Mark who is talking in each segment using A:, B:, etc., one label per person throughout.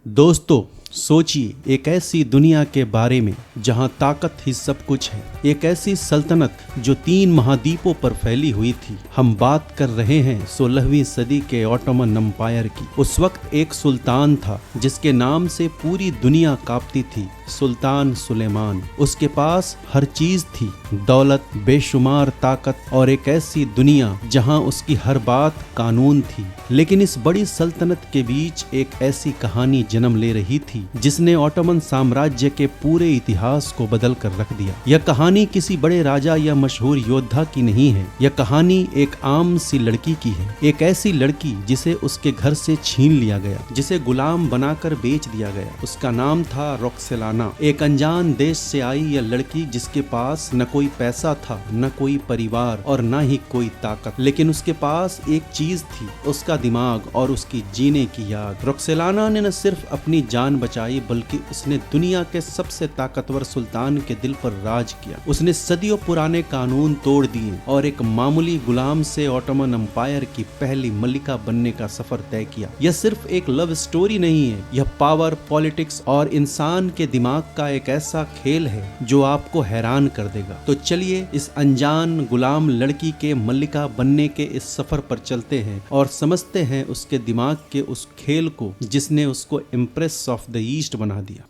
A: दोस्तों, सोचिए एक ऐसी दुनिया के बारे में जहां ताकत ही सब कुछ है। एक ऐसी सल्तनत जो 3 महाद्वीपों पर फैली हुई थी। हम बात कर रहे हैं 16वीं सदी के ऑटोमन एम्पायर की। उस वक्त एक सुल्तान था जिसके नाम से पूरी दुनिया कांपती थी, सुल्तान सुलेमान। उसके पास हर चीज थी, दौलत, बेशुमार ताकत और एक ऐसी दुनिया जहां उसकी हर बात कानून थी। लेकिन इस बड़ी सल्तनत के बीच एक ऐसी कहानी जन्म ले रही थी जिसने ऑटोमन साम्राज्य के पूरे इतिहास को बदल कर रख दिया। यह कहानी किसी बड़े राजा या मशहूर योद्धा की नहीं है। यह कहानी एक आम सी लड़की की है। एक ऐसी लड़की जिसे उसके घर से छीन लिया गया, जिसे गुलाम बनाकर बेच दिया गया। उसका नाम था रोक्सेलाना। एक अनजान देश से आई यह लड़की जिसके पास न कोई पैसा था, न कोई परिवार और न ही कोई ताकत, लेकिन उसके पास एक चीज थी, उसका दिमाग और उसकी जीने की याद। रोक्सेलाना ने न सिर्फ अपनी जान बचाई बल्कि उसने दुनिया के सबसे ताकतवर सुल्तान के दिल पर राज किया। उसने सदियों पुराने कानून तोड़ दिए और एक मामूली गुलाम से ऑटोमन एम्पायर की पहली मलिका बनने का सफर तय किया। यह सिर्फ एक लव स्टोरी नहीं है, यह पावर, पॉलिटिक्स और इंसान के दिमाग का एक ऐसा खेल है जो आपको हैरान कर देगा। तो चलिए इस अनजान गुलाम लड़की के मल्लिका बनने के इस सफर पर चलते हैं और समझते हैं उसके दिमाग के उस खेल को जिसने उसको इम्प्रेस ऑफ द ईस्ट बना दिया।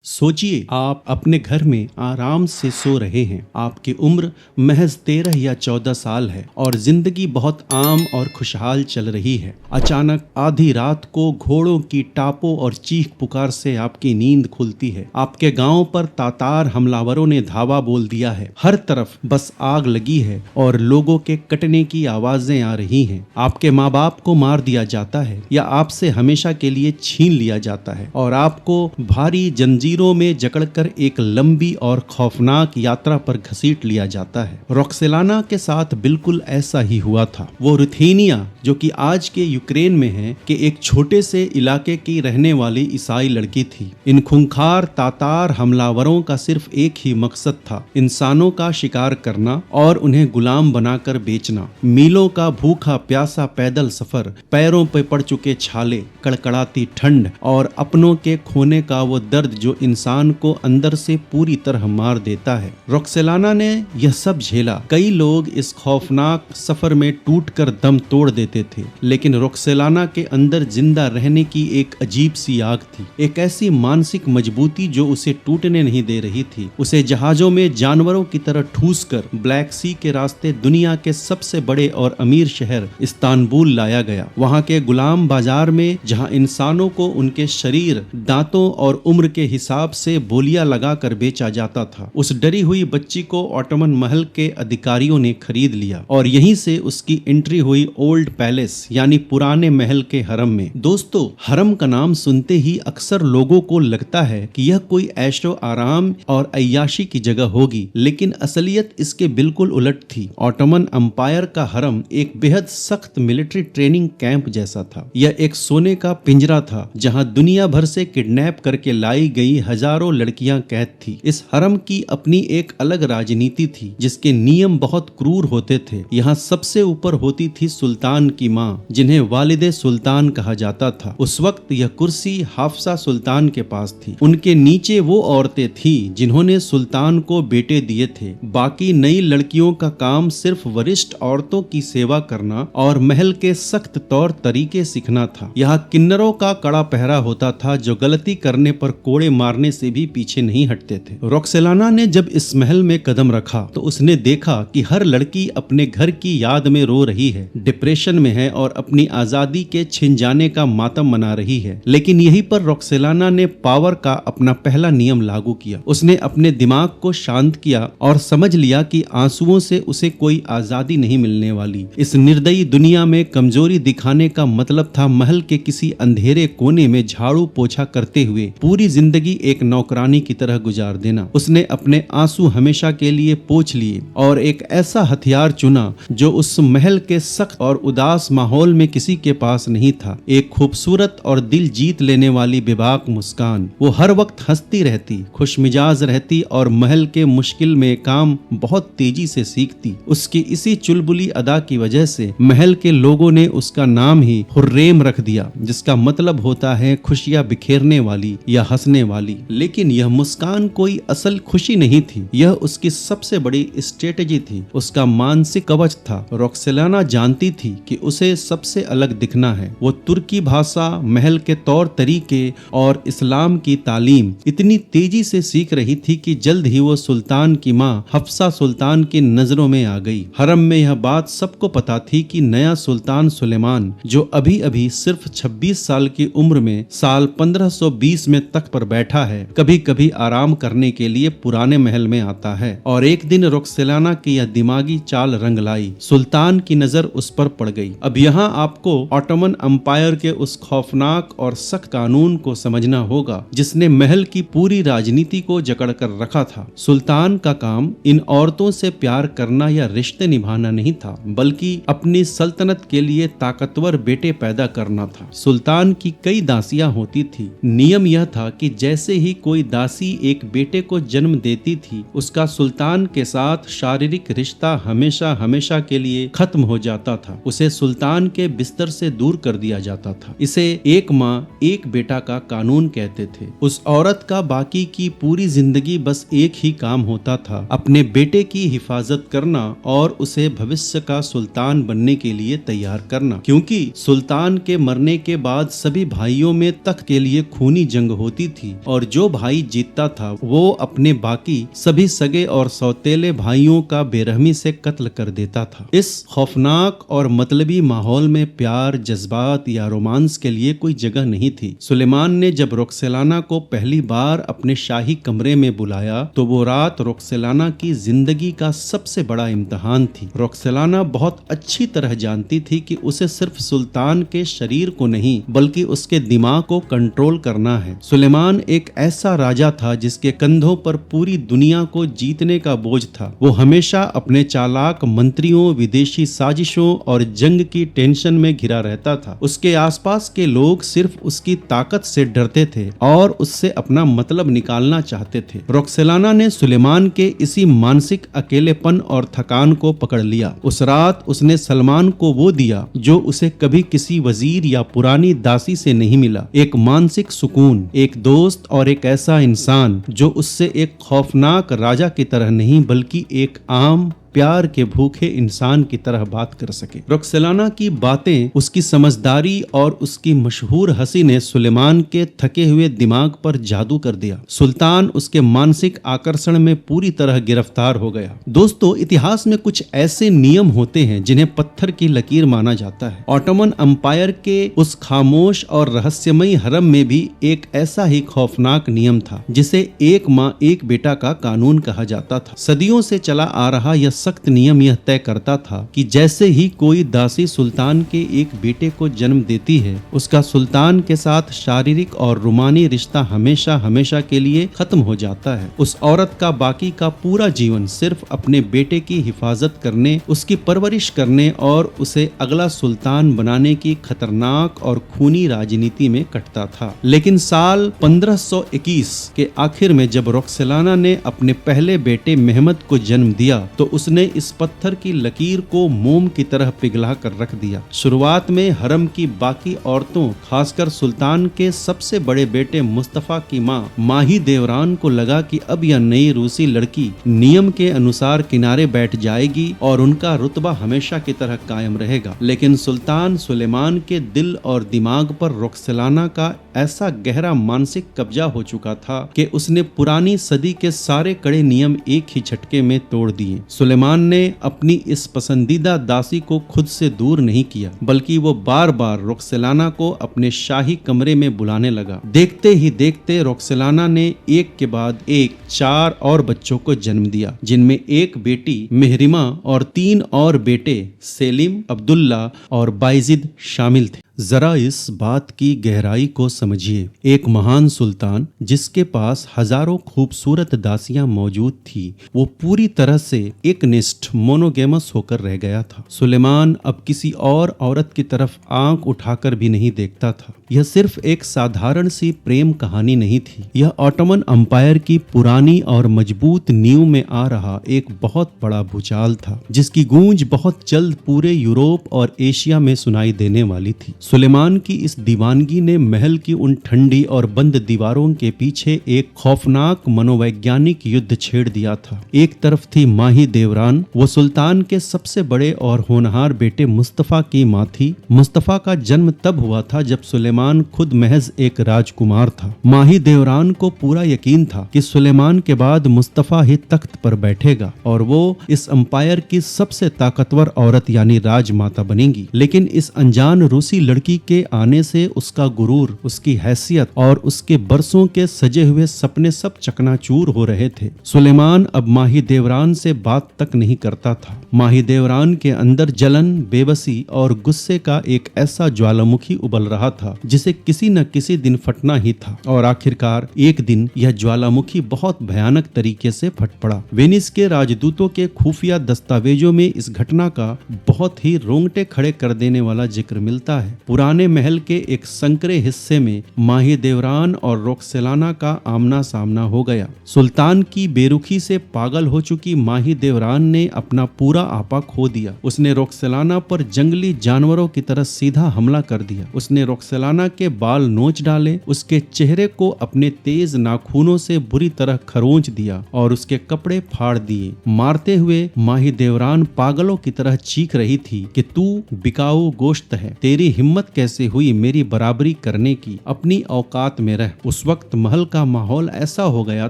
A: सोचिए आप अपने घर में आराम से सो रहे हैं। आपकी उम्र महज 13 या 14 साल है और जिंदगी बहुत आम और खुशहाल चल रही है। अचानक आधी रात को घोड़ों की टापों और चीख पुकार से आपकी नींद खुलती है। आपके गांव पर तातार हमलावरों ने धावा बोल दिया है। हर तरफ बस आग लगी है और लोगों के कटने की आवाजें आ रही हैं। आपके माँ बाप को मार दिया जाता है या आपसे हमेशा के लिए छीन लिया जाता है और आपको भारी जंजीरों में जकड़कर एक लंबी और खौफनाक यात्रा पर घसीट लिया जाता है। रोक्सेलाना के साथ बिल्कुल ऐसा ही हुआ था। वो रुथेनिया, जो कि आज के यूक्रेन में है, के एक छोटे से इलाके की रहने वाली ईसाई लड़की थी। इन खूंखार तातार हमलावरों का सिर्फ एक ही मकसद था, इंसानों का शिकार करना और उन्हें गुलाम बनाकर बेचना। मीलों का भूखा प्यासा पैदल सफर, पैरों पे पड़ चुके छाले, कड़कड़ाती ठंड और अपनों के खोने का वो दर्द जो इंसान को अंदर से पूरी तरह मार देता है। रोक्सेलाना ने यह सब झेला। कई लोग इस खौफनाक सफर में टूटकर दम तोड़ देते थे, लेकिन रोक्सेलाना के अंदर जिंदा रहने की एक अजीब सी आग थी, एक ऐसी मानसिक मजबूती जो उसे टूटने नहीं दे रही थी। उसे जहाजों में जानवरों की तरह ठूसकर ब्लैक सी के रास्ते दुनिया के सबसे बड़े और अमीर शहर इस्तांबुल लाया गया। वहाँ के गुलाम बाजार में जहाँ इंसानों को उनके शरीर, दांतों और उम्र के हिसाब से बोलियां लगाकर बेचा जाता था। उस डरी हुई बच्ची को ऑटोमन महल के अधिकारियों ने खरीद लिया और यहीं से उसकी एंट्री हुई ओल्ड पैलेस यानी पुराने महल के हरम में। दोस्तों, हरम का नाम सुनते ही अक्सर लोगों को लगता है कि यह कोई ऐशो आराम और अय्याशी की जगह होगी, लेकिन असलियत इसके बिल्कुल उलट थी। ऑटोमन एम्पायर का हरम एक बेहद सख्त मिलिट्री ट्रेनिंग कैंप जैसा था। यह एक सोने का पिंजरा था जहां दुनिया भर से किडनैप करके लाई गई हजारों लड़कियां कैद थी। इस हरम की अपनी एक अलग राजनीति थी जिसके नियम बहुत क्रूर होते थे। यहाँ सबसे ऊपर होती थी सुल्तान की माँ, जिन्हें वालिदे सुल्तान कहा जाता था। उस वक्त यह कुर्सी हाफसा सुल्तान के पास थी। उनके नीचे वो औरतें थी जिन्होंने सुल्तान को बेटे दिए थे। बाकी नई लड़कियों का काम सिर्फ वरिष्ठ औरतों की सेवा करना और महल के सख्त तौर तरीके सीखना था। यहाँ किन्नरों का कड़ा पहरा होता था जो गलती करने पर कोड़े मारने से भी पीछे नहीं हटते थे। रोक्सेलाना ने जब इस महल में कदम रखा तो उसने देखा कि हर लड़की अपने घर की याद में रो रही है, डिप्रेशन में है और अपनी आजादी के छिन जाने का मातम मना रही है। लेकिन यहीं पर रोक्सेलाना ने पावर का अपना पहला नियम लागू किया। उसने अपने दिमाग को शांत किया और समझ लिया कि आंसुओं से उसे कोई आजादी नहीं मिलने वाली। इस निर्दयी दुनिया में कमजोरी दिखाने का मतलब था महल के किसी अंधेरे कोने में झाड़ू पोछा करते हुए पूरी जिंदगी एक नौकरानी की तरह गुजार देना। उसने अपने आंसू हमेशा के लिए पोंछ लिए और एक ऐसा हथियार चुना जो उस महल के सख्त और उदास माहौल में किसी के पास नहीं था, एक खूबसूरत और दिल जीत लेने वाली बेबाक मुस्कान। वो हर वक्त हंसती रहती, खुशमिजाज रहती और महल के मुश्किल में काम बहुत तेजी से सीखती। उसकी इसी चुलबुली अदा की वजह से महल के लोगों ने उसका नाम ही हुर्रेम रख दिया, जिसका मतलब होता है खुशियां बिखेरने वाली या हंसने वाली। लेकिन यह मुस्कान कोई असल खुशी नहीं थी, यह उसकी सबसे बड़ी स्ट्रेटेजी थी, उसका मानसिक कवच था। रॉक्सेलाना जानती थी कि उसे सबसे अलग दिखना है। वो तुर्की भाषा, महल के तौर तरीके और इस्लाम की तालीम इतनी तेजी से सीख रही थी कि जल्द ही वो सुल्तान की माँ हफ्सा सुल्तान की नजरों में आ गई। हरम में यह बात सबको पता थी कि नया सुल्तान सुलेमान, जो अभी अभी सिर्फ 26 साल की उम्र में साल 1520 में तख्त पर बैठा है, कभी कभी आराम करने के लिए पुराने महल में आता है। और एक दिन रॉक्सेलाना की यह दिमागी चाल रंग लाई। सुल्तान की नजर उस पर पड़ गई। अब यहाँ आपको ऑटोमन एम्पायर के उस खौफनाक और सख्त कानून को समझना होगा जिसने महल की पूरी राजनीति को जकड़ कर रखा था। सुल्तान का काम इन औरतों से प्यार करना या रिश्ते निभाना नहीं था, बल्कि अपनी सल्तनत के लिए ताकतवर बेटे पैदा करना था। सुल्तान की कई दासियां होती थी। नियम यह था कि जैसे ही कोई दासी एक बेटे को जन्म देती थी, उसका सुल्तान के साथ शारीरिक रिश्ता हमेशा हमेशा के लिए खत्म हो जाता था। उसे सुल्तान के बिस्तर से दूर कर दिया जाता था। इसे एक माँ एक बेटा का कानून कहते थे। उस औरत का बाकी की पूरी जिंदगी बस एक ही काम होता था, अपने बेटे की हिफाजत करना और उसे भविष्य का सुल्तान बनने के लिए तैयार करना। क्योंकि सुल्तान के मरने के बाद सभी भाइयों में तख्त के लिए खूनी जंग होती थी और जो भाई जीतता था वो अपने बाकी सभी सगे और सौतेले भाइयों का बेरहमी से कत्ल कर देता था। इस खौफनाक और मतलबी माहौल में प्यार, जज्बात या रोमांस के लिए कोई जगह नहीं थी। सुलेमान ने जब रॉक्सेलाना को पहली बार अपने शाही कमरे में बुलाया तो वो रात रॉक्सेलाना की जिंदगी का सबसे बड़ा इम्तिहान थी। रॉक्सेलाना बहुत अच्छी तरह जानती थी कि उसे सिर्फ सुल्तान के शरीर को नहीं बल्कि उसके दिमाग को कंट्रोल करना है। सुलेमान एक ऐसा राजा था जिसके कंधों पर पूरी दुनिया को जीतने का बोझ था। वो हमेशा अपने चालाक मंत्रियों, विदेशी साजिशों और जंग की टेंशन में घिरा रहता था। उसके आसपास के लोग सिर्फ उसकी ताकत से डरते थे और उससे अपना मतलब निकालना चाहते थे। रॉक्सेलाना ने सुलेमान के इसी मानसिक अकेलेपन और थकान को पकड़ लिया। उस रात उसने सलमान को वो दिया जो उसे कभी किसी वजीर या पुरानी दासी से नहीं मिला, एक मानसिक सुकून, एक दोस्त और एक ऐसा इंसान जो उससे एक खौफनाक राजा की तरह नहीं बल्कि एक आम प्यार के भूखे इंसान की तरह बात कर सके। रॉक्सेलाना की बातें, उसकी समझदारी और उसकी मशहूर हंसी ने सुलेमान के थके हुए दिमाग पर जादू कर दिया। सुल्तान उसके मानसिक आकर्षण में पूरी तरह गिरफ्तार हो गया। दोस्तों, इतिहास में कुछ ऐसे नियम होते हैं जिन्हें पत्थर की लकीर माना जाता है। ऑटोमन एम्पायर के उस खामोश और रहस्यमयी हरम में भी एक ऐसा ही खौफनाक नियम था जिसे एक माँ एक बेटा का कानून कहा जाता था। सदियों से चला आ रहा यह सख्त नियम यह तय करता था कि जैसे ही कोई दासी सुल्तान के एक बेटे को जन्म देती है, उसका सुल्तान के साथ शारीरिक और रूमानी रिश्ता हमेशा हमेशा के लिए खत्म हो जाता है। उस औरत का बाकी का पूरा जीवन सिर्फ अपने बेटे की हिफाजत करने, उसकी परवरिश करने और उसे अगला सुल्तान बनाने की खतरनाक और खूनी राजनीति में कटता था। लेकिन साल 1521 के आखिर में जब रॉक्सेलाना ने अपने पहले बेटे मेहमद को जन्म दिया तो उसने इस पत्थर की लकीर को मोम की तरह पिघला कर रख दिया। शुरुआत में हरम की बाकी औरतों, खासकर सुल्तान के सबसे बड़े बेटे मुस्तफा की माँ माही देवरान को लगा कि अब यह नई रूसी लड़की नियम के अनुसार किनारे बैठ जाएगी और उनका रुतबा हमेशा की तरह कायम रहेगा। लेकिन सुल्तान सुलेमान के दिल और दिमाग पर रॉक्सेलाना का ऐसा गहरा मानसिक कब्जा हो चुका था कि उसने पुरानी सदी के सारे कड़े नियम एक ही झटके में तोड़ दिए। सुलेमान ने अपनी इस पसंदीदा दासी को खुद से दूर नहीं किया, बल्कि वो बार बार रॉक्सेलाना को अपने शाही कमरे में बुलाने लगा। देखते ही देखते रॉक्सेलाना ने एक के बाद एक 4 और बच्चों को जन्म दिया, जिनमें एक बेटी मेहरिमा और 3 और बेटे सेलिम, अब्दुल्ला और बाइजिद शामिल थे। जरा इस बात की गहराई को समझिए। एक महान सुल्तान जिसके पास हजारों खूबसूरत दासियां मौजूद थी, वो पूरी तरह से एकनिष्ठ मोनोगेमस होकर रह गया था। सुलेमान अब किसी और औरत की तरफ आंख उठाकर भी नहीं देखता था। यह सिर्फ एक साधारण सी प्रेम कहानी नहीं थी, यह ऑटोमन अंपायर की पुरानी और मजबूत नींव में आ रहा एक बहुत बड़ा भूचाल था, जिसकी गूंज बहुत जल्द पूरे यूरोप और एशिया में सुनाई देने वाली थी। सुलेमान की इस दीवानगी ने महल की उन ठंडी और बंद दीवारों के पीछे एक खौफनाक मनोवैज्ञानिक युद्ध छेड़ दिया था। एक तरफ थी माही देवरान, वो सुल्तान के सबसे बड़े और होनहार बेटे मुस्तफा की माँ थी। मुस्तफा का जन्म तब हुआ था जब सुलेमान खुद महज एक राजकुमार था। माही देवरान को पूरा यकीन था कि सुलेमान के बाद मुस्तफा ही तख्त पर बैठेगा और वो इस अंपायर की सबसे ताकतवर औरत यानी राजमाता बनेगी। लेकिन इस अनजान रूसी लड़की के आने से उसका गुरूर, उसकी हैसियत और उसके बरसों के सजे हुए सपने सब चकनाचूर हो रहे थे। सुलेमान अब माही देवरान से बात तक नहीं करता था। माही देवरान के अंदर जलन, बेबसी और गुस्से का एक ऐसा ज्वालामुखी उबल रहा था जिसे किसी न किसी दिन फटना ही था। और आखिरकार एक दिन यह ज्वालामुखी बहुत भयानक तरीके से फट पड़ा। वेनिस के राजदूतों के खुफिया दस्तावेजों में इस घटना का बहुत ही रोंगटे खड़े कर देने वाला जिक्र मिलता है। पुराने महल के एक संकरे हिस्से में माही देवरान और रोक्सेलाना का आमना सामना हो गया। सुल्तान की बेरुखी से पागल हो चुकी माही देवरान ने अपना पूरा आपा खो दिया। उसने रोक्सेलाना पर जंगली जानवरों की तरह सीधा हमला कर दिया। उसने रोक्सेलाना के बाल नोच डाले, उसके चेहरे को अपने तेज नाखूनों से बुरी तरह खरोंच दिया और उसके कपड़े फाड़ दिए। मारते हुए माही देवरान पागलों की तरह चीख रही थी कि तू बिकाऊ गोश्त है, तेरी हिम्मत कैसे हुई मेरी बराबरी करने की, अपनी औकात में रह। उस वक्त महल का माहौल ऐसा हो गया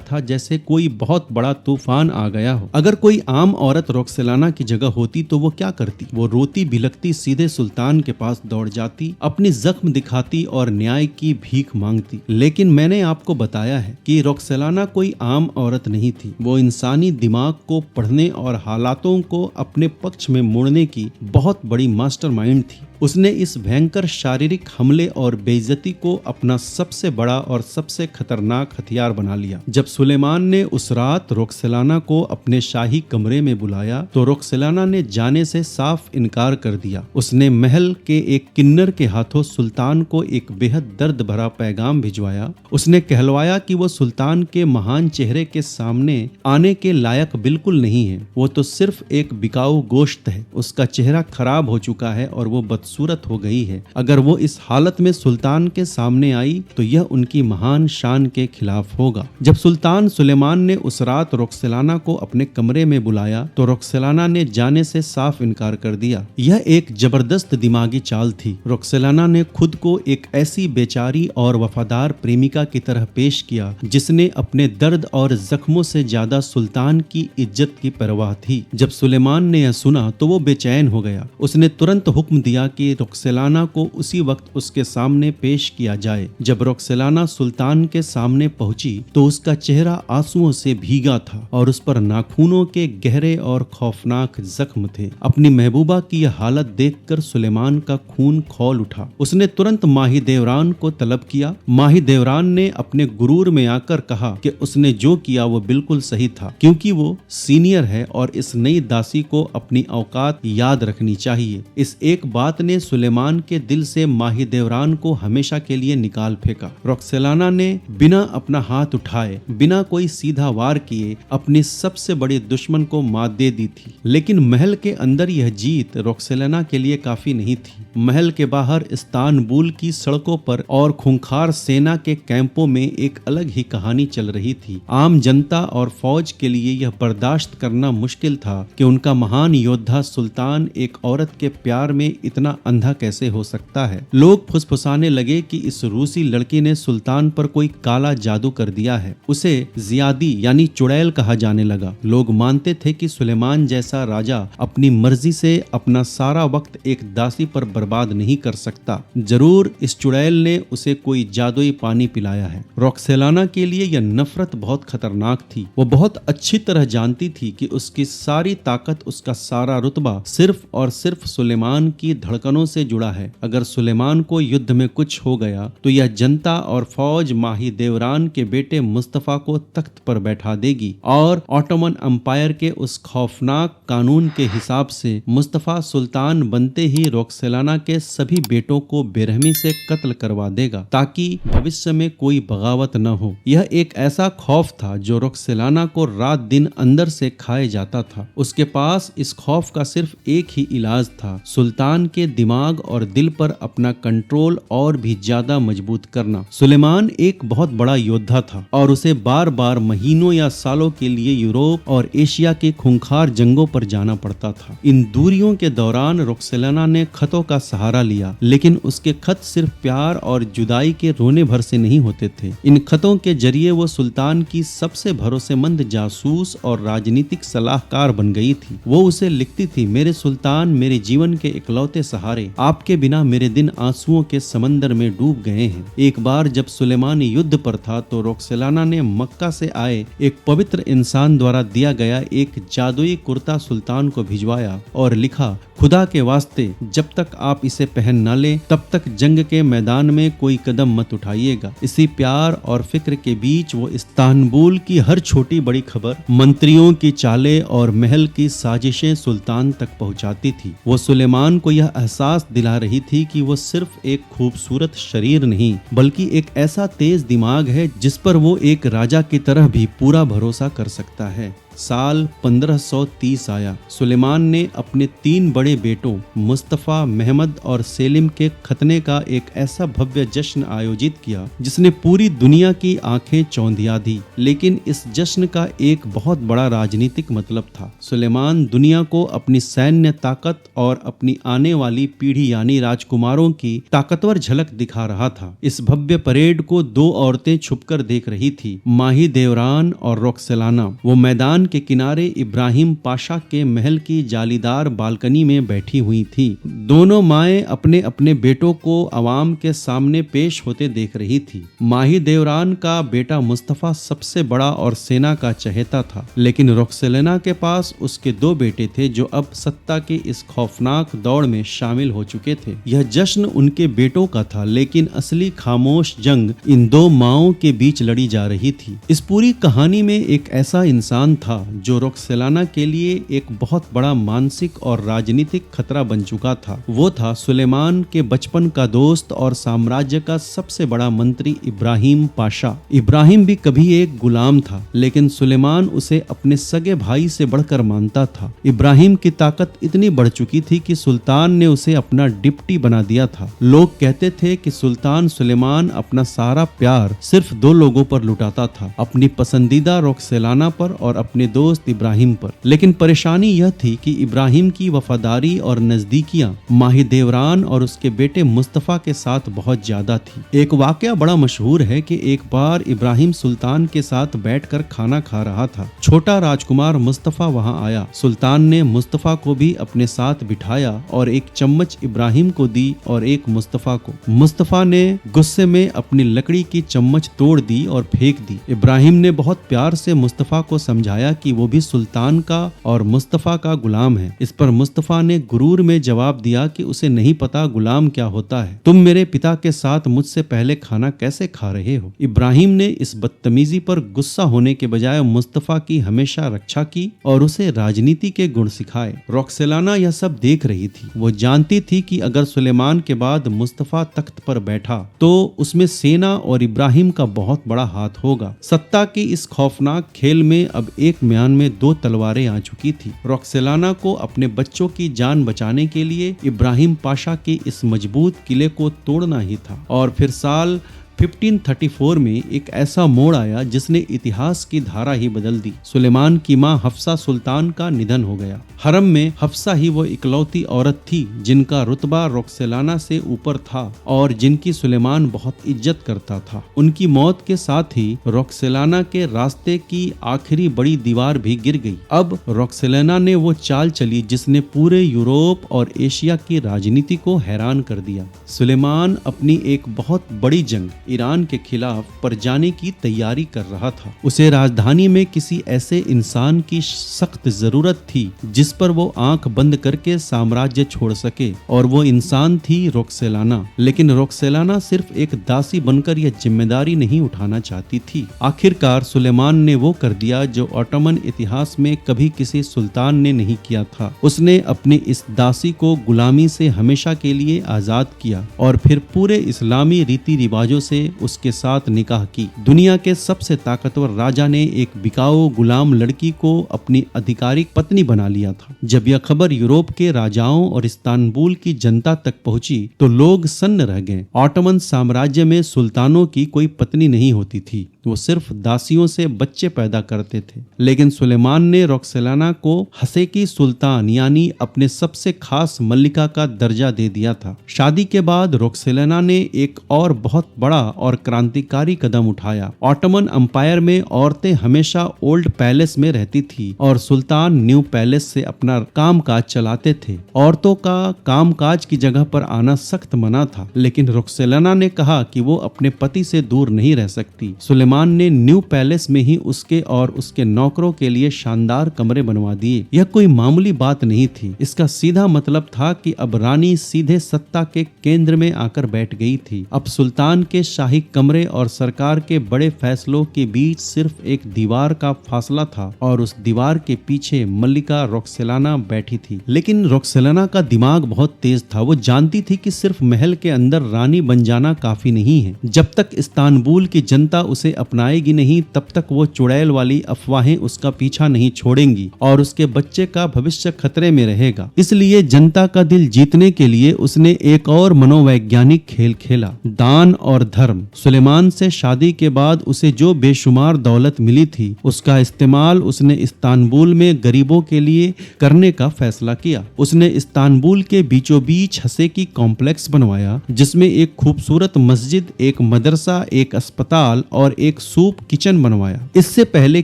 A: था जैसे कोई बहुत बड़ा तूफान आ गया हो। अगर कोई आम औरत रोक्सेलाना की जगह होती तो वो क्या करती? वो रोती बिलखती सीधे सुल्तान के पास दौड़ जाती, अपनी जख्म दिखाती और न्याय की भीख मांगती। लेकिन मैंने आपको बताया है कि रोक्सेलाना कोई आम औरत नहीं थी। वो इंसानी दिमाग को पढ़ने और हालातों को अपने पक्ष में मोड़ने की बहुत बड़ी मास्टरमाइंड थी। उसने इस भयंकर शारीरिक हमले और बेइज्जती को अपना सबसे बड़ा और सबसे खतरनाक हथियार बना लिया। जब सुलेमान ने उस रात रोक्सेलाना को अपने शाही कमरे में बुलाया तो रोक्सेलाना ने जाने से साफ इनकार कर दिया। उसने महल के एक किन्नर के हाथों सुल्तान को एक बेहद दर्द भरा पैगाम भिजवाया। उसने कहलवाया कि वो सुल्तान के महान चेहरे के सामने आने के लायक बिल्कुल नहीं है। वो तो सिर्फ एक बिकाऊ गोश्त है। उसका चेहरा खराब हो चुका है और वो सूरत हो गई है। अगर वो इस हालत में सुल्तान के सामने आई तो यह उनकी महान शान के खिलाफ होगा। जब सुल्तान सुलेमान ने उस रात रोक्सेलाना को अपने कमरे में बुलाया तो रोक्सेलाना ने जाने से साफ इनकार कर दिया। यह एक जबरदस्त दिमागी चाल थी। रोक्सेलाना ने खुद को एक ऐसी बेचारी और वफादार प्रेमिका की तरह पेश किया जिसने अपने दर्द और जख्मों से ज्यादा सुल्तान की इज्जत की परवाह थी। जब सुलेमान ने यह सुना तो वो बेचैन हो गया। उसने तुरंत हुक्म दिया कि रोक्सेलाना को उसी वक्त उसके सामने पेश किया जाए। जब रोक्सेलाना सुल्तान के सामने पहुंची तो उसका चेहरा आंसुओं से भीगा था और उस पर नाखूनों के गहरे और खौफनाक जख्म थे। अपनी महबूबा की यह हालत देखकर सुलेमान का खून खौल उठा। उसने तुरंत माही देवरान को तलब किया। माही देवरान ने अपने गुरूर में आकर कहा कि उसने जो किया वो बिल्कुल सही था, क्योंकि वो सीनियर है और इस नई दासी को अपनी औकात याद रखनी चाहिए। इस एक बात ने सुलेमान के दिल से माही देवरान को हमेशा के लिए निकाल फेंका। रोक्सेलाना ने बिना अपना हाथ उठाए, बिना कोई सीधा वार किए अपनी सबसे बड़ी दुश्मन को मात दे दी थी। लेकिन महल के अंदर यह जीत रोक्सेलाना के लिए काफी नहीं थी। महल के बाहर इस्तानबुल की सड़कों पर और खूंखार सेना के कैंपों में एक अलग ही कहानी चल रही थी। आम जनता और फौज के लिए यह बर्दाश्त करना मुश्किल था कि उनका महान योद्धा सुल्तान एक औरत के प्यार में इतना अंधा कैसे हो सकता है। लोग फुसफुसाने लगे कि इस रूसी लड़की ने सुल्तान पर कोई काला जादू कर दिया है। उसे जियादी यानी चुड़ैल कहा जाने लगा। लोग मानते थे कि सुलेमान जैसा राजा अपनी मर्जी से अपना सारा वक्त एक दासी पर बर्बाद नहीं कर सकता। जरूर इस चुड़ैल ने उसे कोई जादुई पानी पिलाया है। रोक्सेलाना के लिए यह नफरत बहुत खतरनाक थी। वो बहुत अच्छी तरह जानती थी कि उसकी सारी ताकत, उसका सारा रुतबा सिर्फ और सिर्फ सुलेमान की धड़कन धड़कनों से जुड़ा है। अगर सुलेमान को युद्ध में कुछ हो गया तो यह जनता और फौज माहीदेवरान के बेटे मुस्तफा को तख्त पर बैठा देगी और ऑटोमन एम्पायर के उस खौफनाक कानून के हिसाब से मुस्तफा सुल्तान बनते ही रोकसेलाना के सभी बेटों को बेरहमी से कत्ल करवा देगा ताकि भविष्य में कोई बगावत न हो। यह एक ऐसा खौफ था जो रोकसेलाना को रात दिन अंदर से खाए जाता था। उसके पास इस खौफ का सिर्फ एक ही इलाज था, सुल्तान के दिमाग और दिल पर अपना कंट्रोल और भी ज्यादा मजबूत करना। सुलेमान एक बहुत बड़ा योद्धा था और उसे बार बार महीनों या सालों के लिए यूरोप और एशिया के खूंखार जंगों पर जाना पड़ता था। इन दूरियों के दौरान रोकसेलाना ने खतों का सहारा लिया, लेकिन उसके खत सिर्फ प्यार और जुदाई के रोने भर से नहीं होते थे। इन खतों के जरिए वो सुल्तान की सबसे भरोसेमंद जासूस और राजनीतिक सलाहकार बन गई थी। वो उसे लिखती थी, मेरे सुल्तान, मेरे जीवन के इकलौते सहारे, आपके बिना मेरे दिन आंसुओं के समंदर में डूब गए हैं। एक बार जब सुलेमान युद्ध पर था तो रोकसेलाना ने मक्का से आए एक पवित्र इंसान द्वारा दिया गया एक जादुई कुर्ता सुल्तान को भिजवाया और लिखा, खुदा के वास्ते जब तक आप इसे पहन न लें तब तक जंग के मैदान में कोई कदम मत उठाइएगा। इसी प्यार और फिक्र के बीच वो इस्तांबुल की हर छोटी बड़ी खबर, मंत्रियों की चालें और महल की साजिशें सुल्तान तक पहुंचाती थी। वो सुलेमान को यह एहसास दिला रही थी कि वो सिर्फ एक खूबसूरत शरीर नहीं बल्कि एक ऐसा तेज दिमाग है जिस पर वो एक राजा की तरह भी पूरा भरोसा कर सकता है। साल 1530 आया। सुलेमान ने अपने 3 बड़े बेटों मुस्तफा, महमद और सेलिम के खतने का एक ऐसा भव्य जश्न आयोजित किया जिसने पूरी दुनिया की आंखें चौंधिया दी। लेकिन इस जश्न का एक बहुत बड़ा राजनीतिक मतलब था। सुलेमान दुनिया को अपनी सैन्य ताकत और अपनी आने वाली पीढ़ी यानी राजकुमारों की ताकतवर झलक दिखा रहा था। इस भव्य परेड को 2 औरतें छुपकर देख रही थी, माहीदेवरान और रोकसेलाना। वो मैदान के किनारे इब्राहिम पाशा के महल की जालीदार बालकनी में बैठी हुई थी। दोनों माएं अपने अपने बेटों को अवाम के सामने पेश होते देख रही थी। माहीदेवरान का बेटा मुस्तफा सबसे बड़ा और सेना का चहेता था, लेकिन रोकसेलाना के पास उसके 2 बेटे थे जो अब सत्ता के इस खौफनाक दौड़ में शामिल हो चुके थे। यह जश्न उनके बेटों का था, लेकिन असली खामोश जंग इन 2 माओं के बीच लड़ी जा रही थी। इस पूरी कहानी में एक ऐसा इंसान था जो रोकसेलाना के लिए एक बहुत बड़ा मानसिक और राजनीतिक खतरा बन चुका था। वो था सुलेमान के बचपन का दोस्त और साम्राज्य का सबसे बड़ा मंत्री इब्राहिम पाशा। इब्राहिम भी कभी एक गुलाम था, लेकिन सुलेमान उसे अपने सगे भाई से बढ़कर मानता था। इब्राहिम की ताकत इतनी बढ़ चुकी थी कि सुल्तान ने उसे अपना डिप्टी बना दिया था। लोग कहते थे कि सुल्तान सुलेमान अपना सारा प्यार सिर्फ 2 लोगों पर लुटाता था, अपनी पसंदीदा रोकसेलाना पर और अपने दोस्त इब्राहिम पर। लेकिन परेशानी यह थी कि इब्राहिम की वफादारी और नजदीकियां माहीदेवरान और उसके बेटे मुस्तफा के साथ बहुत ज्यादा थी। एक वाकया बड़ा मशहूर है कि एक बार इब्राहिम सुल्तान के साथ बैठकर खाना खा रहा था। छोटा राजकुमार मुस्तफा वहां आया। सुल्तान ने मुस्तफा को भी अपने साथ बिठाया और एक चम्मच इब्राहिम को दी और एक मुस्तफा को। मुस्तफा ने गुस्से में अपनी लकड़ी की चम्मच तोड़ दी और फेंक दी। इब्राहिम ने बहुत प्यार से मुस्तफा को समझाया कि वो भी सुल्तान का और मुस्तफा का गुलाम है। इस पर मुस्तफा ने गुरूर में जवाब दिया कि उसे नहीं पता गुलाम क्या होता है। तुम मेरे पिता के साथ मुझसे पहले खाना कैसे खा रहे हो? इब्राहिम ने इस बदतमीजी पर गुस्सा होने के बजाय मुस्तफा की हमेशा रक्षा की और उसे राजनीति के गुण सिखाए। रोकसेलाना यह सब देख रही थी। वो जानती थी कि अगर सुलेमान के बाद मुस्तफा तख्त पर बैठा तो उसमें सेना और इब्राहिम का बहुत बड़ा हाथ होगा। सत्ता की इस खौफनाक खेल में अब एक म्यान में 2 तलवारें आ चुकी थी। रोकसेलाना को अपने बच्चों की जान बचाने के लिए इब्राहिम पाशा के इस मजबूत किले को तोड़ना ही था। और फिर साल 1534 में एक ऐसा मोड़ आया जिसने इतिहास की धारा ही बदल दी। सुलेमान की मां हफ्सा सुल्तान का निधन हो गया। हरम में हफ्सा ही वो इकलौती औरत थी जिनका रुतबा रोकसेलाना से ऊपर था और जिनकी सुलेमान बहुत इज्जत करता था। उनकी मौत के साथ ही रोकसेलाना के रास्ते की आखिरी बड़ी दीवार भी गिर गई। अब रोकसेलाना ने वो चाल चली जिसने पूरे यूरोप और एशिया की राजनीति को हैरान कर दिया। सुलेमान अपनी एक बहुत बड़ी जंग ईरान के खिलाफ पर जाने की तैयारी कर रहा था। उसे राजधानी में किसी ऐसे इंसान की सख्त जरूरत थी जिस पर वो आंख बंद करके साम्राज्य छोड़ सके, और वो इंसान थी रोक्सेलाना। लेकिन रोक्सेलाना सिर्फ एक दासी बनकर यह जिम्मेदारी नहीं उठाना चाहती थी। आखिरकार सुलेमान ने वो कर दिया जो ऑटोमन इतिहास में कभी किसी सुल्तान ने नहीं किया था। उसने अपनी इस दासी को गुलामी से हमेशा के लिए आजाद किया और फिर पूरे इस्लामी रीति रिवाजों से उसके साथ निकाह की। दुनिया के सबसे ताकतवर राजा ने एक बिकाऊ गुलाम लड़की को अपनी आधिकारिक पत्नी बना लिया था। जब यह खबर यूरोप के राजाओं और इस्तांबुल की जनता तक पहुंची तो लोग सन्न रह गए। ऑटोमन साम्राज्य में सुल्तानों की कोई पत्नी नहीं होती थी, वो सिर्फ दासियों से बच्चे पैदा करते थे। लेकिन सुलेमान ने रोक्सेलाना को हसेकी सुल्तान यानी अपने सबसे खास मल्लिका का दर्जा दे दिया था। शादी के बाद रोक्सेलाना ने एक और बहुत बड़ा और क्रांतिकारी कदम उठाया। ऑटोमन अंपायर में औरतें हमेशा ओल्ड पैलेस में रहती थी और सुल्तान न्यू पैलेस से अपना कामकाज चलाते थे। औरतों का कामकाज की जगह पर आना सख्त मना था, लेकिन रोक्सेलाना ने कहा कि वो अपने पति से दूर नहीं रह सकती। सुलेमान ने न्यू पैलेस में ही उसके और उसके नौकरों के लिए शानदार कमरे बनवा दिए। यह कोई मामूली बात नहीं थी। इसका सीधा मतलब था कि अब रानी सीधे सत्ता के केंद्र में आकर बैठ गई थी। अब सुल्तान के शाही कमरे और सरकार के बड़े फैसलों के बीच सिर्फ एक दीवार का फासला था और उस दीवार के पीछे मल्लिका रोक्सेलाना बैठी थी। लेकिन रोक्सेलाना का दिमाग बहुत तेज था। वो जानती थी कि सिर्फ महल के अंदर रानी बन जाना काफी नहीं है। जब तक इस्तांबुल की जनता उसे अपनाएगी नहीं तब तक वो चुड़ैल वाली अफवाहें उसका पीछा नहीं छोड़ेंगी और उसके बच्चे का भविष्य खतरे में रहेगा। इसलिए जनता का दिल जीतने के लिए उसने एक और मनोवैज्ञानिक खेल खेला, दान और धर्म। सुलेमान से शादी के बाद उसे जो बेशुमार दौलत मिली थी उसका इस्तेमाल उसने इस्तांबुल में गरीबों के लिए करने का फैसला किया। उसने इस्तांबुल के बीचों बीच हसेकी कॉम्प्लेक्स बनवाया जिसमें एक खूबसूरत मस्जिद, एक मदरसा, एक अस्पताल और एक सूप किचन बनवाया। इससे पहले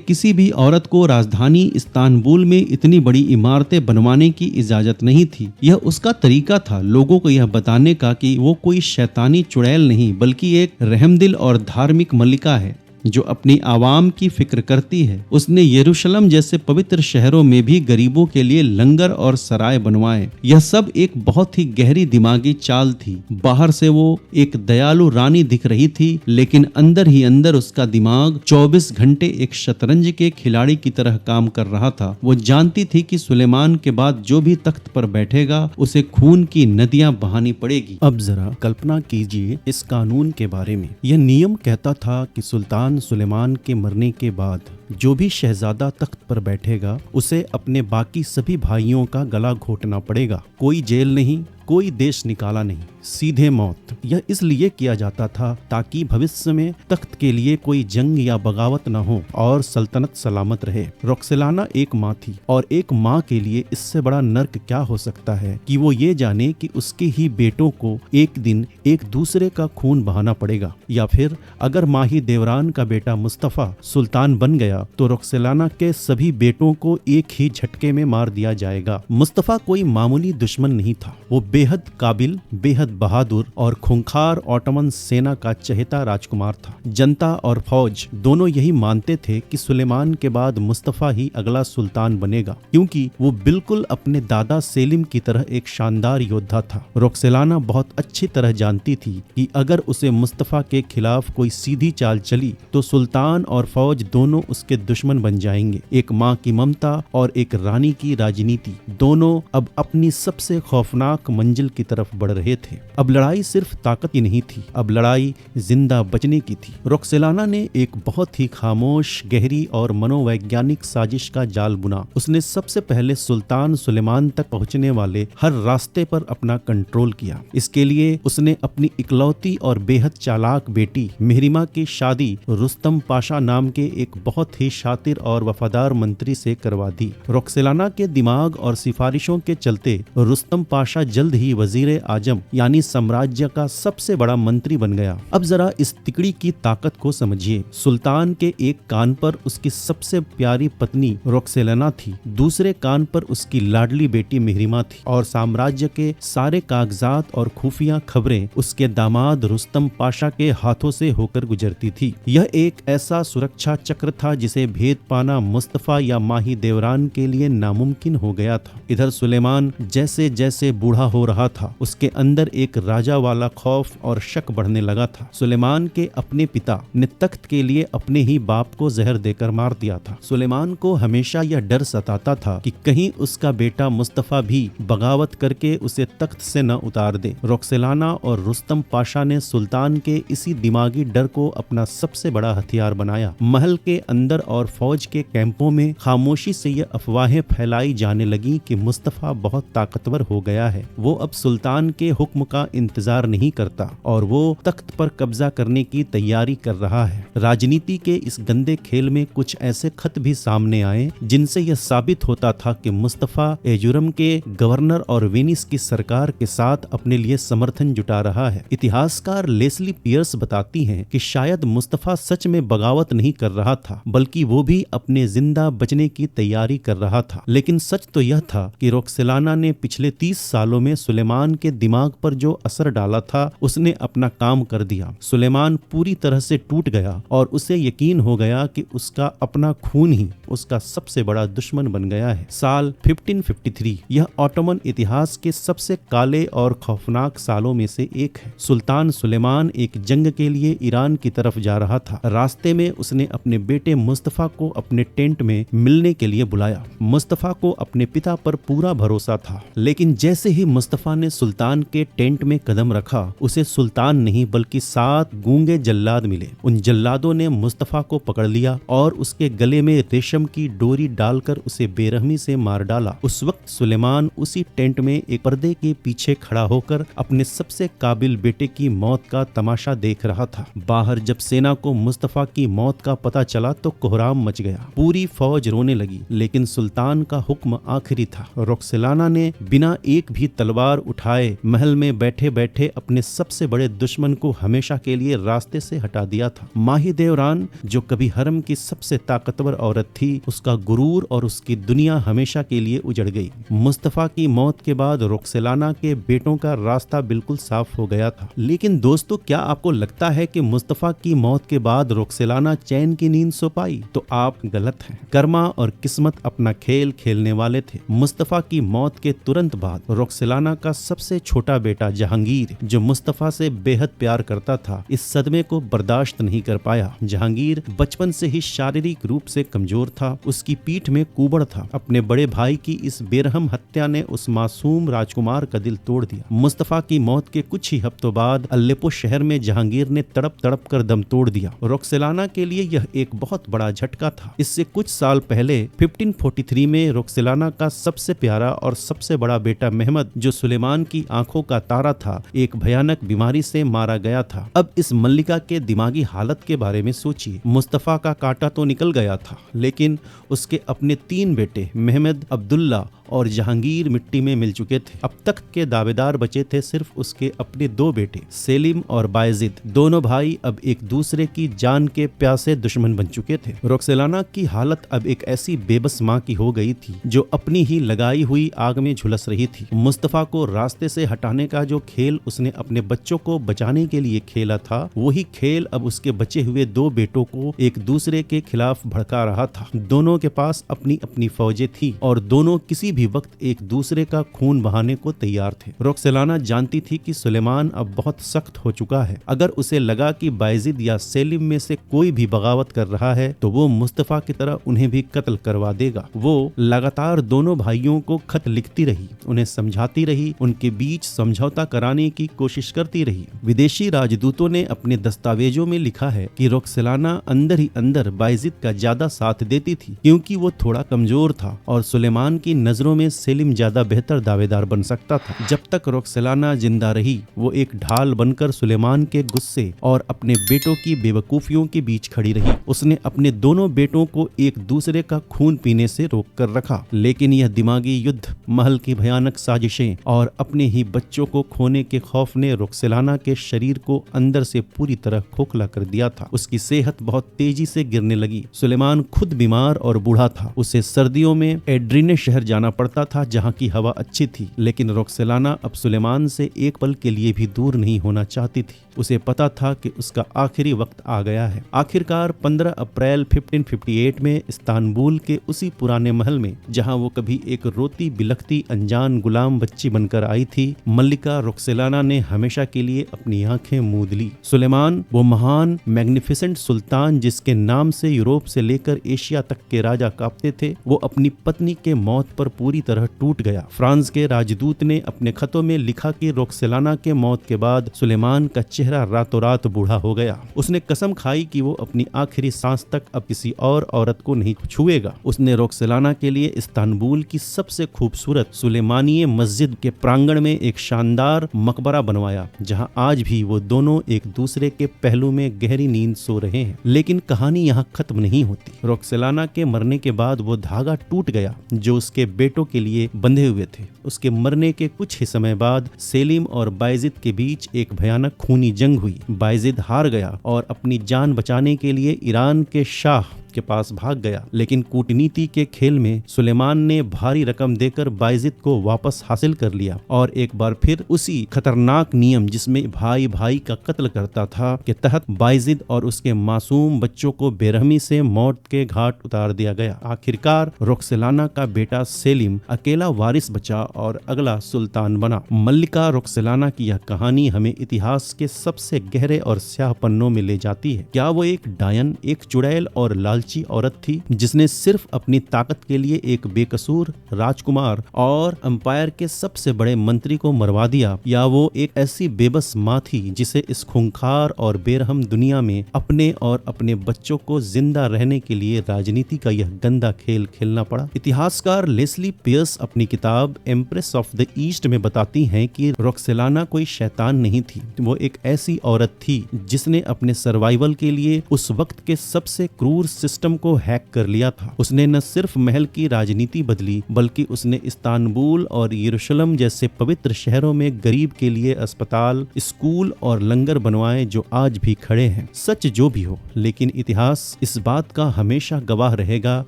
A: किसी भी औरत को राजधानी इस्तांबुल में इतनी बड़ी इमारतें बनवाने की इजाजत नहीं थी। यह उसका तरीका था लोगों को यह बताने का कि वो कोई शैतानी चुड़ैल नहीं बल्कि एक रहमदिल और धार्मिक मल्लिका है जो अपनी आवाम की फिक्र करती है। उसने यरूशलेम जैसे पवित्र शहरों में भी गरीबों के लिए लंगर और सराय बनवाए। यह सब एक बहुत ही गहरी दिमागी चाल थी। बाहर से वो एक दयालु रानी दिख रही थी, लेकिन अंदर ही अंदर उसका दिमाग 24 घंटे एक शतरंज के खिलाड़ी की तरह काम कर रहा था। वो जानती थी कि सुलेमान के बाद जो भी तख्त पर बैठेगा उसे खून की नदियां बहानी पड़ेगी। अब जरा कल्पना कीजिए इस कानून के बारे में। यह नियम कहता था कि सुल्तान सुलेमान के मरने के बाद जो भी शहजादा तख्त पर बैठेगा उसे अपने बाकी सभी भाइयों का गला घोटना पड़ेगा। कोई जेल नहीं, कोई देश निकाला नहीं, सीधे मौत। यह इसलिए किया जाता था ताकि भविष्य में तख्त के लिए कोई जंग या बगावत न हो और सल्तनत सलामत रहे। रोक्सेलाना एक माँ थी और एक माँ के लिए इससे बड़ा नर्क क्या हो सकता है कि वो ये जाने कि उसके ही बेटों को एक दिन एक दूसरे का खून बहाना पड़ेगा। या फिर अगर माही देवरान का बेटा मुस्तफा सुल्तान बन गया तो रोक्सेलाना के सभी बेटों को एक ही झटके में मार दिया जाएगा। मुस्तफा कोई मामूली दुश्मन नहीं था। वो बेहद काबिल, बेहद बहादुर और खूंखार ऑटोमन सेना का चहेता राजकुमार था। जनता और फौज दोनों यही मानते थे कि सुलेमान के बाद मुस्तफा ही अगला सुल्तान बनेगा, क्योंकि वो बिल्कुल अपने दादा सेलिम की तरह एक शानदार योद्धा था। रोक्सेलाना बहुत अच्छी तरह जानती थी कि अगर उसे मुस्तफा के खिलाफ कोई सीधी चाल चली तो सुल्तान और फौज दोनों उसके दुश्मन बन जाएंगे। एक माँ की ममता और एक रानी की राजनीति दोनों अब अपनी सबसे खौफनाक मंजिल की तरफ बढ़ रहे थे। अब लड़ाई सिर्फ ताकत की नहीं थी, अब लड़ाई जिंदा बचने की थी। रोक्सेलाना ने एक बहुत ही खामोश, गहरी और मनोवैज्ञानिक साजिश का जाल बुना। उसने सबसे पहले सुल्तान सुलेमान तक पहुंचने वाले हर रास्ते पर अपना कंट्रोल किया। इसके लिए उसने अपनी इकलौती और बेहद चालाक बेटी मेहरिमा की शादी रुस्तम पाशा नाम के एक बहुत बहुत ही शातिर और वफादार मंत्री से करवा दी। रोक्सेलाना के दिमाग और सिफारिशों के चलते रुस्तम पाशा जल्द ही वजीर आजम यानी साम्राज्य का सबसे बड़ा मंत्री बन गया। अब जरा इस तिकड़ी की ताकत को समझिए। सुल्तान के एक कान पर उसकी सबसे प्यारी पत्नी रोक्सेलाना थी, दूसरे कान पर उसकी लाडली बेटी मिहरिमा थी और साम्राज्य के सारे कागजात और खुफिया खबरें उसके दामाद रुस्तम पाशा के हाथों से होकर गुजरती थी। यह एक ऐसा सुरक्षा चक्र था जिसे भेद पाना मुस्तफा या माही देवरान के लिए नामुमकिन हो गया था। इधर सुलेमान जैसे जैसे बूढ़ा हो रहा था, उसके अंदर एक राजा वाला खौफ और शक बढ़ने लगा था। सुलेमान के अपने पिता ने तख्त के लिए अपने ही बाप को जहर देकर मार दिया था। सुलेमान को हमेशा यह डर सताता था कि कहीं उसका बेटा मुस्तफा भी बगावत करके उसे तख्त से न उतार दे। रोक्सेलाना और रुस्तम पाशा ने सुल्तान के इसी दिमागी डर को अपना सबसे बड़ा हथियार बनाया। महल के अंदर और फौज के कैंपों में खामोशी से ये अफवाहें फैलाई जाने लगी कि मुस्तफा बहुत ताकतवर हो गया है, वो अब सुल्तान के हुक्म का इंतजार नहीं करता और वो तख्त पर कब्जा करने की तैयारी कर रहा है। राजनीति के इस गंदे खेल में कुछ ऐसे खत भी सामने आए जिनसे यह साबित होता था कि मुस्तफा एजुरम के गवर्नर और वेनिस की सरकार के साथ अपने लिए समर्थन जुटा रहा है। इतिहासकार लेस्ली पियर्स बताती हैं कि शायद मुस्तफा सच में बगावत नहीं कर रहा था, बल्कि वो भी अपने जिंदा बचने की तैयारी कर रहा था। लेकिन सच तो यह था कि रोक्सेलाना ने पिछले 30 सालों में सुलेमान के दिमाग पर जो असर डाला था उसने अपना काम कर दिया। सुलेमान पूरी तरह से टूट गया और उसे यकीन हो गया कि उसका अपना खून ही उसका सबसे बड़ा दुश्मन बन गया है। साल 1553 यह ऑटोमन इतिहास के सबसे काले और खौफनाक सालों में से एक है। सुल्तान सुलेमान एक जंग के लिए ईरान की तरफ जा रहा था। रास्ते में उसने अपने बेटे मुस्तफा को अपने टेंट में मिलने के लिए बुलाया। मुस्तफा को अपने पिता पर पूरा भरोसा था, लेकिन जैसे ही मुस्तफा ने सुल्तान के टेंट में कदम रखा उसे सुल्तान नहीं बल्कि 7 गूंगे जल्लाद मिले। उन जल्लादों ने मुस्तफा को पकड़ लिया और उसके गले में रेशम की डोरी डालकर उसे बेरहमी से मार डाला। उस वक्त सुलेमान उसी टेंट में एक पर्दे के पीछे खड़ा होकर अपने सबसे काबिल बेटे की मौत का तमाशा देख रहा था। बाहर जब सेना को मुस्तफा की मौत का पता चला तो कोहराम मच गया। पूरी फौज रोने लगी, लेकिन सुल्तान का हुक्म आखिरी था। रोक्सेलाना ने बिना एक भी तलवार उठाए महल में बैठे बैठे अपने सबसे बड़े दुश्मन को हमेशा के लिए रास्ते से हटा दिया था। माही देवरान, जो कभी हरम की सबसे ताकतवर औरत थी, उसका गुरूर और उसकी दुनिया हमेशा के लिए उजड़ गई। मुस्तफा की मौत के बाद रोक्सेलाना के बेटों का रास्ता बिल्कुल साफ हो गया था। लेकिन दोस्तों, क्या आपको लगता है कि मुस्तफा की मौत के बाद रोक्सेलाना चैन की नींद सो पाई? तो आप गलत हैं। कर्मा और किस्मत अपना खेल खेलने वाले थे। मुस्तफा की मौत के तुरंत बाद रोक्सेलाना का सबसे छोटा बेटा जहांगीर, जो मुस्तफा से बेहद प्यार करता था, इस सदमे को बर्दाश्त नहीं कर पाया। जहांगीर बचपन से ही शारीरिक रूप से कमजोर था, उसकी पीठ में कुबड़ था। अपने बड़े भाई की इस बेरहम हत्या ने उस मासूम राजकुमार का दिल तोड़ दिया। मुस्तफा की मौत के कुछ ही हफ्तों बाद अल्लेपो शहर में जहांगीर ने तड़प तड़प कर दम तोड़ दिया। रोक्सेलाना के लिए यह एक बहुत बड़ा झटका था। इससे कुछ साल पहले 1543 में रोक्सेलाना का सबसे प्यारा और सबसे बड़ा बेटा मेहमद, जो सुलेमान की आंखों का तारा था, एक भयानक बीमारी से मारा गया था। अब इस मल्लिका के दिमागी हालत के बारे में सोचिए। मुस्तफा का कांटा तो निकल गया था, लेकिन उसके अपने 3 बेटे मेहमद, अब्दुल्ला और जहांगीर मिट्टी में मिल चुके थे। अब तक के दावेदार बचे थे सिर्फ उसके अपने 2 बेटे सेलिम और बायजिद। दोनों भाई अब एक दूसरे की जान के प्यासे दुश्मन बन चुके थे। रोक्सेलाना की हालत अब एक ऐसी बेबस माँ की हो गई थी जो अपनी ही लगाई हुई आग में झुलस रही थी। मुस्तफा को रास्ते से हटाने का जो खेल उसने अपने बच्चों को बचाने के लिए खेला था, वही खेल अब उसके बचे हुए 2 बेटों को एक दूसरे के खिलाफ भड़का रहा था। दोनों के पास अपनी अपनी फौजें थी और दोनों किसी भी वक्त एक दूसरे का खून बहाने को तैयार थे। रोक्सेलाना जानती थी कि सुलेमान अब बहुत सख्त हो चुका है। अगर उसे लगा कि बायजिद या सेलिम में से कोई भी बगावत कर रहा है तो वो मुस्तफा की तरह उन्हें भी कत्ल करवा देगा। वो लगातार दोनों भाइयों को खत लिखती रही, उन्हें समझाती रही, उनके बीच समझौता कराने की कोशिश करती रही। विदेशी राजदूतों ने अपने दस्तावेजों में लिखा है कि रोक्सेलाना अंदर ही अंदर बायजिद का ज्यादा साथ देती थी, क्योंकि वो थोड़ा कमजोर था और सुलेमान की नजरों नजरों में सेलिम ज्यादा बेहतर दावेदार बन सकता था। जब तक रोक्सेलाना जिंदा रही वो एक ढाल बनकर सुलेमान के गुस्से और अपने बेटों की बेवकूफियों के बीच खड़ी रही। उसने अपने दोनों बेटों को एक दूसरे का खून पीने से रोक कर रखा, लेकिन यह दिमागी युद्ध, महल की भयानक साजिशें और अपने ही बच्चों को खोने के खौफ ने रोक्सेलाना के शरीर को अंदर से पूरी तरह खोखला कर दिया था। उसकी सेहत बहुत तेजी से गिरने लगी। सुलेमान खुद बीमार और बूढ़ा था। उसे सर्दियों में एड्रीने शहर जाना पड़ता था जहाँ की हवा अच्छी थी, लेकिन रोक्सेलाना अब सुलेमान से एक पल के लिए भी दूर नहीं होना चाहती थी। उसे पता था कि उसका आखिरी वक्त आ गया है। आखिरकार 15 अप्रैल 1558 में इस्तांबुल के उसी पुराने महल में जहां वो कभी एक रोती बिलखती अनजान गुलाम बच्ची बनकर आई थी, मल्लिका रोक्सेलाना ने हमेशा के लिए अपनी आंखें मूंद ली। सुलेमान, वो महान मैग्निफिसेंट सुल्तान जिसके नाम से यूरोप से लेकर एशिया तक के राजा कांपते थे, वो अपनी पत्नी के मौत पर पूरी तरह टूट गया। फ्रांस के राजदूत ने अपने खतों में लिखा कि रोक्सेलाना के मौत के बाद सुलेमान का चेहरा रातों रात बूढ़ा हो गया। उसने कसम खाई कि वो अपनी आखिरी सांस तक अब किसी और औरत को नहीं छुएगा। उसने रोक्सेलाना के लिए इस्तांबुल की सबसे खूबसूरत सुलेमानीय मस्जिद के प्रांगण में एक शानदार मकबरा बनवाया, जहां आज भी वो दोनों एक दूसरे के पहलू में गहरी नींद सो रहे हैं। लेकिन कहानी यहाँ खत्म नहीं होती। रोक्सेलाना के मरने के बाद वो धागा टूट गया जो उसके बेटों के लिए बंधे हुए थे। उसके मरने के कुछ ही समय बाद सेलिम और बायजिद के बीच एक भयानक खूनी जंग हुई। बायजिद हार गया और अपनी जान बचाने के लिए ईरान के शाह के पास भाग गया, लेकिन कूटनीति के खेल में सुलेमान ने भारी रकम देकर बायजिद को वापस हासिल कर लिया और एक बार फिर उसी खतरनाक नियम जिसमें भाई भाई का कत्ल करता था के तहत बायजिद और उसके मासूम बच्चों को बेरहमी से मौत के घाट उतार दिया गया। आखिरकार रोक्सेलाना का बेटा सेलिम अकेला वारिस बचा और अगला सुल्तान बना। मल्लिका रोक्सेलाना की यह कहानी हमें इतिहास के सबसे गहरे और स्याह पन्नों में ले जाती है। क्या वो एक डायन, एक चुड़ैल और लालची औरत थी जिसने सिर्फ अपनी ताकत के लिए एक बेकसूर राजकुमार और एम्पायर के सबसे बड़े मंत्री को मरवा दिया, या वो एक ऐसी बेबस माँ थी जिसे इस खूंखार और बेरहम दुनिया में अपने और अपने बच्चों को जिंदा रहने के लिए राजनीति का यह गंदा खेल खेलना पड़ा? इतिहासकार लेस्ली पियर्स अपनी किताब एम्प्रेस ऑफ द ईस्ट में बताती हैं कि रोक्सेलाना कोई शैतान नहीं थी। वो एक ऐसी औरत थी जिसने अपने सर्वाइवल के लिए उस वक्त के सबसे क्रूर सिस्टम को हैक कर लिया था। उसने न सिर्फ महल की राजनीति बदली, बल्कि उसने इस्तांबुल और यरूशलेम जैसे पवित्र शहरों में गरीब के लिए अस्पताल, स्कूल और लंगर बनवाए जो आज भी खड़े हैं। सच जो भी हो, लेकिन इतिहास इस बात का हमेशा गवाह रहेगा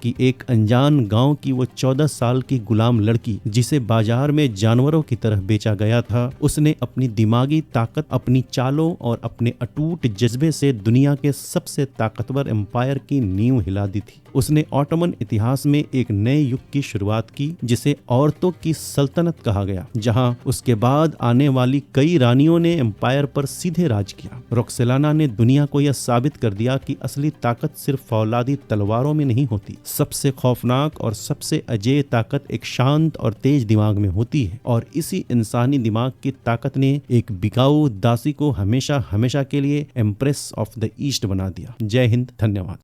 A: कि एक अनजान गांव की वो 14 साल की गुलाम लड़की जिसे बाजार में जानवरों की तरह बेचा गया था, उसने अपनी दिमागी ताकत, अपनी चालों और अपने अटूट जज्बे से दुनिया के सबसे ताकतवर एम्पायर की नींव हिला दी थी। उसने ऑटोमन इतिहास में एक नए युग की शुरुआत की जिसे औरतों की सल्तनत कहा गया, जहां उसके बाद आने वाली कई रानियों ने एम्पायर पर सीधे राज किया। रोक्सेलाना ने दुनिया को यह साबित कर दिया कि असली ताकत सिर्फ फौलादी तलवारों में नहीं होती। सबसे खौफनाक और सबसे अजेय ताकत एक शांत और तेज दिमाग में होती है, और इसी इंसानी दिमाग की ताकत ने एक बिकाऊ दासी को हमेशा हमेशा के लिए एम्प्रेस ऑफ द ईस्ट बना दिया। जय हिंद, धन्यवाद।